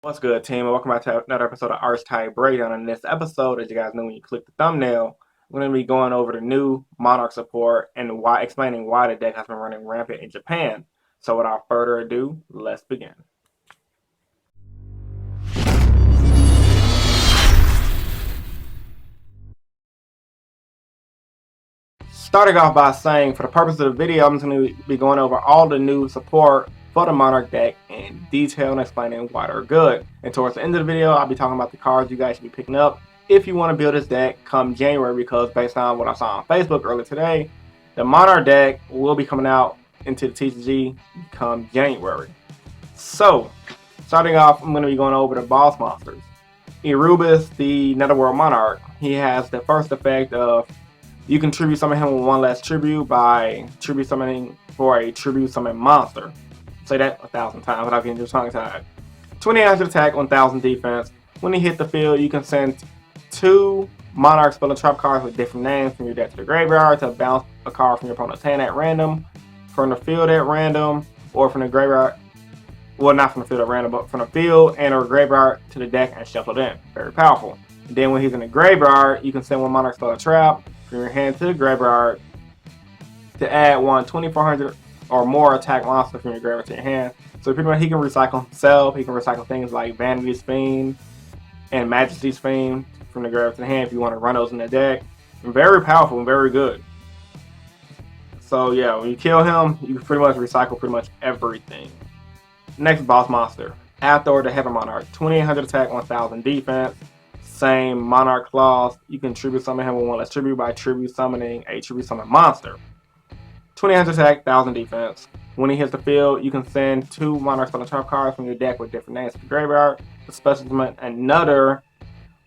What's good, team? And welcome back to another episode of Archetype Breakdown. In this episode, as you guys know when you click the thumbnail, we're going to be going over the new Monarch support and explaining why the deck has been running rampant in Japan. So without further ado, let's begin. Starting off by saying, for the purpose of the video, I'm just going to be going over all the new support for the Monarch deck in detail and explaining why they're good. And towards the end of the video, I'll be talking about the cards you guys should be picking up if you want to build this deck come January, because based on what I saw on Facebook earlier today, the Monarch deck will be coming out into the TCG come January. So, starting off, I'm going to be going over the boss monsters. Erebus, the Netherworld Monarch, he has the first effect of you can tribute summon him with one less tribute by tribute summoning for a tribute summon monster. Say that 1,000 times without getting your tongue tied. 2800 attack, 1000 defense. When he hit the field, you can send 2 Monarch spell and trap cards with different names from your deck to the graveyard to bounce a card from your opponent's hand at random, from the field at random, or from the graveyard. Well, not from the field at random, but from the field and or graveyard to the deck and shuffle it in. Very powerful. And then when he's in the graveyard, you can send 1 Monarch spell and trap from your hand to the graveyard to add 1 2400 or more attack monster from your graveyard to your hand. So pretty much he can recycle himself. He can recycle things like Vanity's Fiend and Majesty's Fiend from the graveyard to the hand if you want to run those in the deck. Very powerful and very good. So yeah, when you kill him, you can pretty much recycle pretty much everything. Next boss monster, Athor the Heaven Monarch. 2800 attack, 1000 defense. Same Monarch clause. You can tribute summon him with 1 less tribute by tribute summoning a tribute summon monster. 2800 attack, 1000 defense. When he hits the field, you can send 2 Monarch spell and trap cards from your deck with different names to the graveyard to special summon another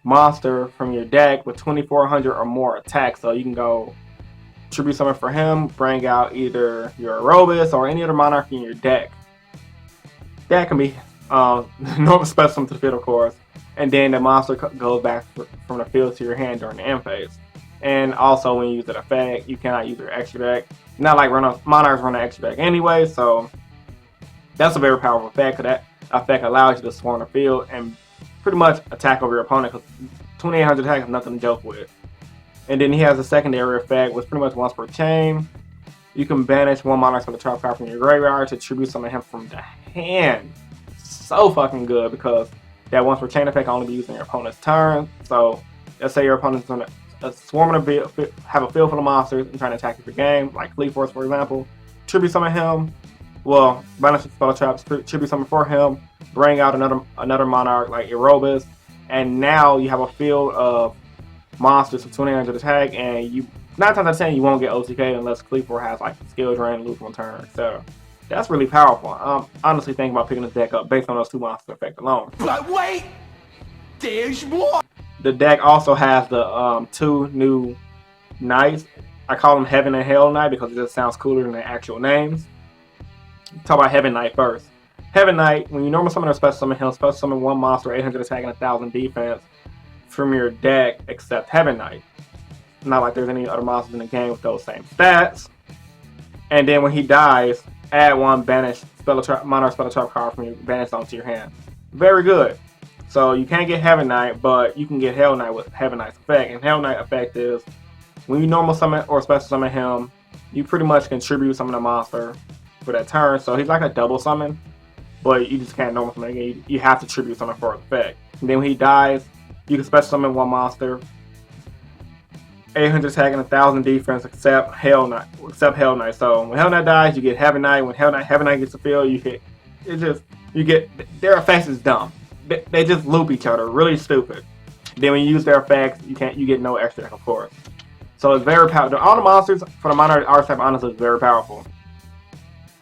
monster from your deck with 2400 or more attack. So you can go tribute summon for him, bring out either your Erebus or any other Monarch in your deck. That can be normal special summon to the field, of course. And then the monster goes back from the field to your hand during the end phase. And also when you use that effect, you cannot use your extra deck. Not like Monarchs run an extra deck anyway, so that's a very powerful effect, because that effect allows you to swarm the field and pretty much attack over your opponent, because 2800 attack is nothing to joke with. And then he has a secondary effect, which pretty much once per chain. You can banish 1 Monarch from the trap card from your graveyard to tribute summon him from the hand. So fucking good, because that once per chain effect can only be used on your opponent's turn. So let's say your opponent's going to swarm in a field, have a field full of monsters and trying to attack your game, like Fleet Force for example. Tribute summon him. Well, banish spell traps, tribute summon for him. Bring out another Monarch like Erebus, and now you have a field of monsters with 2800 attack, and you 9 times out of 10 you won't get OTK unless Fleet Force has like skill drain, lose 1 turn, etc. That's really powerful. Honestly thinking about picking this deck up based on those 2 monster effect alone. But wait, there's more. The deck also has the 2 new knights. I call them Heaven and Hell Knight because it just sounds cooler than their actual names. Talk about Heaven Knight first. Heaven Knight, when you normal summon or special summon him, special summon 1 monster, 800 attack and 1000 defense from your deck except Heaven Knight. Not like there's any other monsters in the game with those same stats. And then when he dies, add 1 banish Monarch spell trap card from your banish onto your hand. Very good. So you can't get Heaven Knight, but you can get Hell Knight with Heaven Knight's effect. And Hell Knight effect is when you normal summon or special summon him, you pretty much contribute summon a monster for that turn. So he's like a double summon, but you just can't normal summon again. You have to tribute summon for effect. And then when he dies, you can special summon 1 monster, 800 attack and 1000 defense except Hell Knight. So when Hell Knight dies, you get Heaven Knight. When Heaven Knight gets the field, you get their effects is dumb. They just loop each other, really stupid. Then when you use their effects, you get no extra, of course. So it's very powerful. All the monsters for the Monarch archetype honestly is very powerful.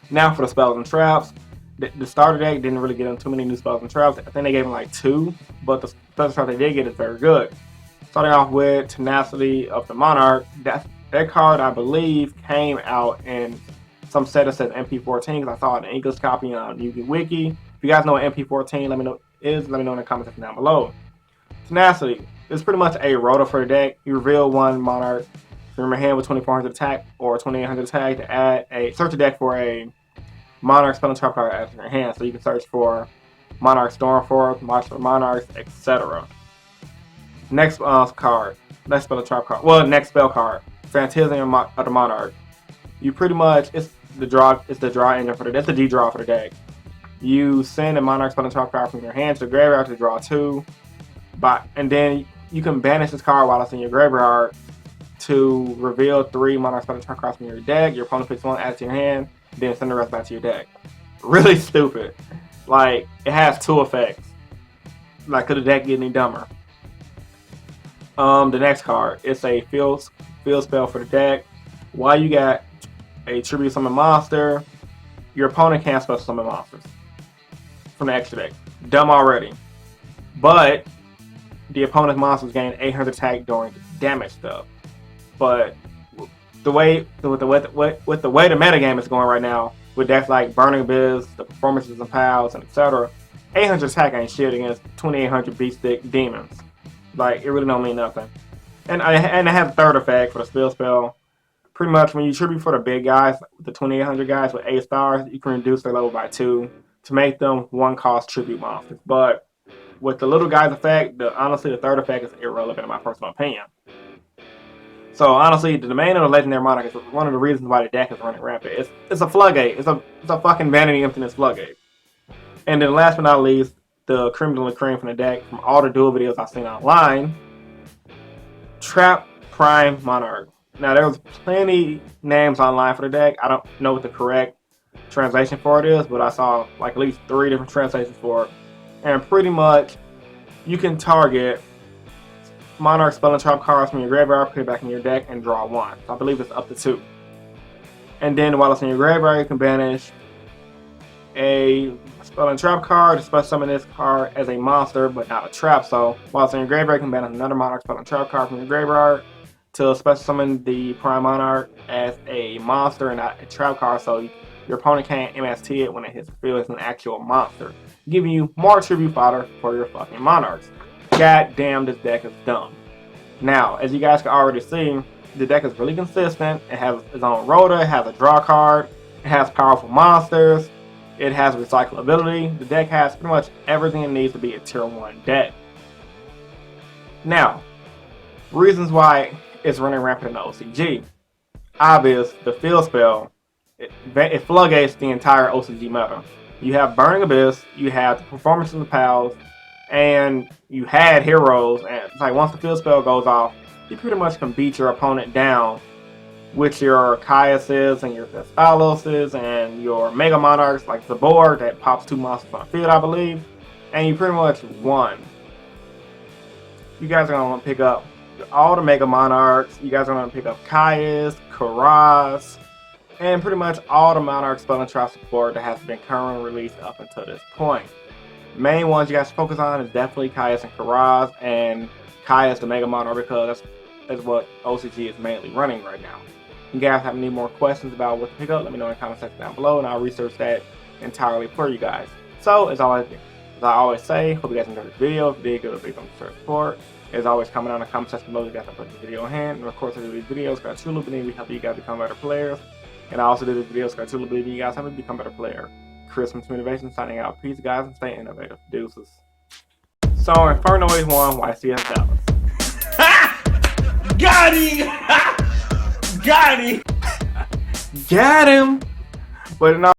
Now for the spells and traps. The starter deck didn't really get them too many new spells and traps. I think they gave them like 2, but the spells and traps they did get is very good. Starting off with Tenacity of the Monarch. That card I believe came out in some set that says MP14 because I saw an English copy on Yugi Wiki. If you guys know what MP14, let me know in the comment section down below. Tenacity is pretty much a rotor for the deck. You reveal 1 Monarch from your hand with 2400 attack or 2800 attack to add search the deck for a Monarch spell and trap card out of your hand. So you can search for Monarch Stormforth, Vassal Monarchs, etc. Next card. Next spell trap card. Well, next spell card. Phantasm of the Monarch. You pretty much, it's the draw engine for the, that's the D draw for the deck. You send a Monarch spell trap card from your hand to the graveyard to draw 2. And then you can banish this card while it's in your graveyard to reveal 3 Monarch spell trap cards from your deck. Your opponent picks 1, add it to your hand, then send the rest back to your deck. Really stupid. Like, it has 2 effects. Like, could the deck get any dumber? The next card, it's a field spell for the deck. While you got a tribute summon monster, your opponent can't special summon monsters from the extra deck. Dumb already. But the opponent's monsters gain 800 attack during damage stuff. But with the way the metagame is going right now, with decks like Burning Abyss, the Performances and Pals, and etc., 800 attack ain't shit against 2800 beat stick demons. Like, it really don't mean nothing. And I have a third effect for the spell. Pretty much when you tribute for the big guys, the 2800 guys with 8 stars, you can reduce their level by 2 to make them 1-cost tribute monsters. But with the little guys effect, honestly the third effect is irrelevant in my personal opinion. So honestly, the domain of the Legendary Monarch is one of the reasons why the deck is running rampant. It's a floodgate. It's a fucking vanity emptiness floodgate. And then last but not least, the creme de la creme from the deck, from all the duel videos I've seen online, Trap Prime Monarch. Now, there was plenty names online for the deck. I don't know what the correct translation for it is, but I saw like at least 3 different translations for it. And pretty much, you can target Monarch spell and trap cards from your graveyard, put it back in your deck, and draw 1. So I believe it's up to 2. And then while it's in your graveyard, you can banish a spell and trap card, special summon this card as a monster, but not a trap. So while it's in your graveyard, you can banish another Monarch spell and trap card from your graveyard to special summon the Prime Monarch as a monster and not a trap card. So your opponent can't MST it when it hits the field as an actual monster, giving you more tribute fodder for your fucking Monarchs. God damn, this deck is dumb. Now, as you guys can already see, the deck is really consistent. It has its own rota, it has a draw card, it has powerful monsters, it has recyclability. The deck has pretty much everything it needs to be a tier 1 deck. Now, reasons why it's running rampant in the OCG. Obvious, the field spell, it floodgates the entire OCG meta. You have Burning Abyss, you have the Performance of the Pals, and you had heroes, and it's like once the field spell goes off, you pretty much can beat your opponent down with your Caiuses and your Thestaloses and your Mega Monarchs like the board that pops 2 monsters on the field, I believe, and you pretty much won. You guys are going to want to pick up all the Mega Monarchs, you guys are going to pick up Caius, Karaz, and pretty much all the Monarch spell and trap support that has been currently released up until this point. Main ones you guys focus on is definitely Caius and Karaz, and Caius the Mega Monarch, because that's what OCG is mainly running right now. If you guys have any more questions about what to pick up, let me know in the comment section down below, and I'll research that entirely for you guys. So, as I always say, hope you guys enjoyed this video. If you did, give it a big thumbs up for support. As always, comment down in the comment section below if you guys have put this video in hand. And of course, I do these videos, got truly believe we help you guys become better players. And I also do these videos, got truly believe you guys help me become better player. Christmas motivation signing out. Peace, guys, and stay innovative. Deuces. So, Inferno is 1, YCS Dallas. Got him! Got him! Got him! But no.